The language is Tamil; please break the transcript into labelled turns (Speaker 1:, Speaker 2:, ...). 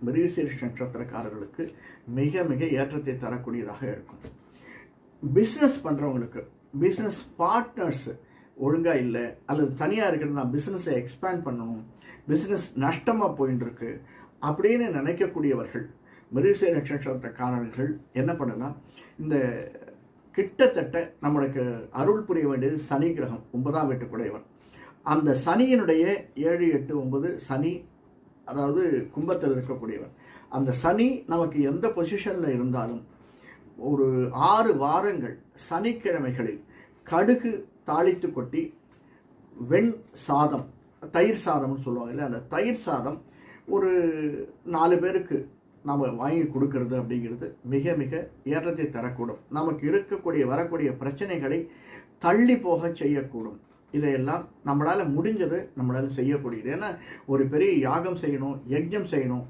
Speaker 1: மிருகசீரிஷ நட்சத்திரக்காரர்களுக்கு மிக மிக ஏற்றத்தை தரக்கூடியதாக இருக்கும். பிஸ்னஸ் பண்ணுறவங்களுக்கு, பிஸ்னஸ் பார்ட்னர்ஸ் ஒழுங்காக இல்லை அல்லது தனியாக இருக்கிறது, நான் பிஸ்னஸை எக்ஸ்பேண்ட் பண்ணணும், பிஸ்னஸ் நஷ்டமாக போயின்னு இருக்கு அப்படின்னு நினைக்கக்கூடியவர்கள், மிருகசீரிஷ நட்சத்திரக்காரர்கள் என்ன பண்ணலாம், இந்த கிட்டத்தட்ட நம்மளுக்கு அருள் புரிய வேண்டியது சனி கிரகம் 9ஆம் வீட்டுக்குடையவன். அந்த சனியினுடைய 7, 8, 9 சனி, அதாவது கும்பத்தில் இருக்கக்கூடியவன். அந்த சனி நமக்கு எந்த பொசிஷனில் இருந்தாலும் ஒரு 6 வாரங்கள் சனிக்கிழமைகளில் கடுகு தாளித்து கொட்டி வெண் சாதம், தயிர் சாதம்னு சொல்லுவாங்க இல்லை, அந்த தயிர் சாதம் ஒரு 4 பேருக்கு நம்ம வாங்கி கொடுக்கறது அப்படிங்கிறது மிக மிக ஏற்றத்தை தரக்கூடும். நமக்கு இருக்கக்கூடிய வரக்கூடிய பிரச்சனைகளை தள்ளி போக செய்யக்கூடும். இதையெல்லாம் நம்மளால் முடிஞ்சது நம்மளால் செய்யக்கூடியது. ஏன்னா ஒரு பெரிய யாகம் செய்யணும், யஜ்ஞம் செய்யணும்